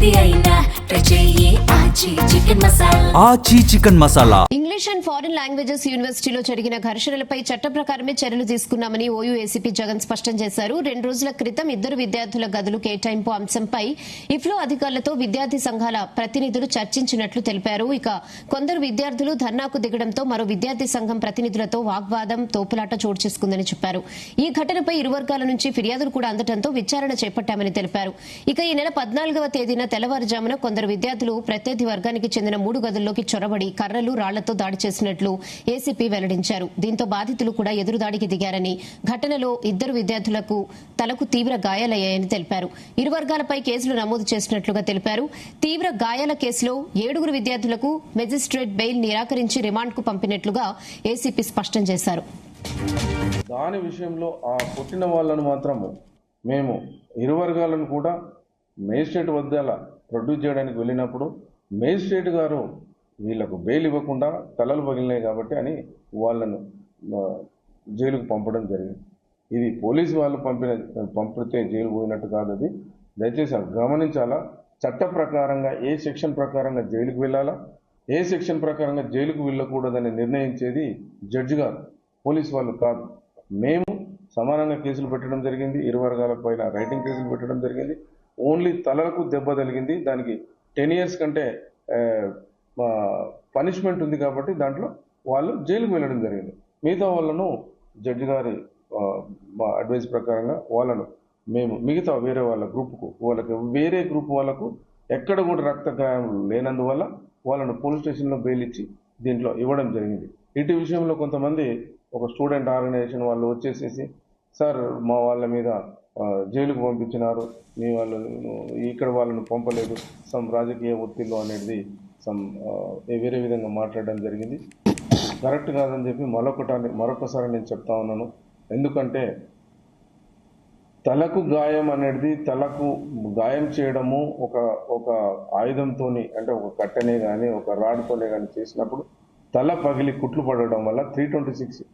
ఏది అయినా ట్రై చెయ్యి ఆచి chicken masala. English and foreign languages యూనివర్సిటీలో జరిగిన ఘర్షణలపై చట్ట ప్రకారమే చర్యలు తీసుకున్నామని ఓయూ ఏసీపీ జగన్ స్పష్టం చేశారు. 2 రోజుల క్రితం 2 విద్యార్థుల గదులు కేటాయింపు అంశంపై ఇఫ్లో అధికారులతో విద్యార్థి సంఘాల ప్రతినిధులు చర్చించినట్లు తెలిపారు. ఇక కొందరు విద్యార్థులు ధర్నాకు దిగడంతో మరో విద్యార్థి సంఘం ప్రతినిధులతో వాగ్వాదం, తోపులాట చోటు చేసుకుందని చెప్పారు. ఈ ఘటనపై ఇరు వర్గాల నుంచి ఫిర్యాదులు కూడా అందడంతో విచారణ చేపట్టామని తెలిపారు. ఇక ఈ నెల 14వ తేదీన తెల్లవారుజామున కొందరు విద్యార్థులు ప్రత్యర్థి వర్గానికి చెందిన 3 గదుల్లోకి చొరబడి కర్రలు, రాళ్లతో దాడి చేసినట్లు ఏసీపీ వెల్లడించారు. దీంతో బాధితులు కూడా ఎదురుదాడికి దిగారని, ఘటనలో 2 విద్యార్థులకు తలకు తీవ్ర గాయాలయ్యాయని తెలిపారు. ఇరు వర్గాలపై కేసులు నమోదు చేసినట్లుగా తెలిపారు. తీవ్ర గాయాల కేసులో 7 విద్యార్థులకు మెజిస్ట్రేట్ బెయిల్ నిరాకరించి రిమాండ్కు పంపినట్లుగా ఏసీపీ స్పష్టం చేశారు. దాని విషయంలో ఆ పుట్టిన వాళ్ళను మాత్రం మేము ఇరు వర్గాలను కూడా మేజిస్ట్రేట్ వద్ద ప్రొడ్యూస్ చేయడానికి వెళ్ళినప్పుడు మేజిస్ట్రేట్ గారు వీళ్లకు బెయిల్ ఇవ్వకుండా తలలు పగిలినాయి కాబట్టి అని వాళ్ళను జైలుకు పంపడం జరిగింది. ఇది పోలీసు వాళ్ళు పంపితే జైలు పోయినట్టు కాదు. అది దయచేసి గమనించాలా. చట్ట ప్రకారంగా ఏ సెక్షన్ ప్రకారంగా జైలుకు వెళ్ళాలా, ఏ సెక్షన్ ప్రకారంగా జైలుకు వెళ్ళకూడదని నిర్ణయించేది జడ్జి గారు, పోలీసు వాళ్ళు కాదు. మేము సమానంగా కేసులు పెట్టడం జరిగింది. ఇరు వర్గాల పైన రైటింగ్ కేసులు పెట్టడం జరిగింది. ఓన్లీ తలకు దెబ్బ తగిలింది. దానికి 10 years కంటే పనిష్మెంట్ ఉంది కాబట్టి దాంట్లో వాళ్ళు జైలుకు వెళ్ళడం జరిగింది. మిగతా వాళ్ళను జడ్జి గారి అడ్వైస్ ప్రకారంగా వాళ్ళను మేము మిగతా వేరే వాళ్ళ గ్రూప్కు వేరే గ్రూప్ వాళ్ళకు ఎక్కడ కూడా రక్త గాయాలు లేనందువల్ల వాళ్ళను పోలీస్ స్టేషన్లో బెయిల్ ఇచ్చి దీంట్లో ఇవ్వడం జరిగింది. ఇటు విషయంలో కొంతమంది ఒక స్టూడెంట్ ఆర్గనైజేషన్ వాళ్ళు వచ్చేసేసి, సార్ మా వాళ్ళ మీద జైలుకు పంపించినారు, మీ వాళ్ళు ఇక్కడ వాళ్ళను పంపలేదు, సమ్ రాజకీయ ఒత్తిళ్ళు అనేది వేరే విధంగా మాట్లాడడం జరిగింది. కరెక్ట్ కాదని చెప్పి మరొకసారి నేను చెప్తా ఉన్నాను. ఎందుకంటే తలకు గాయం అనేది, తలకు గాయం చేయడము ఒక ఆయుధంతోని, అంటే ఒక కట్టెనే కానీ ఒక రాడ్తోనే కానీ చేసినప్పుడు తల పగిలి కుట్లు పడడం వల్ల 326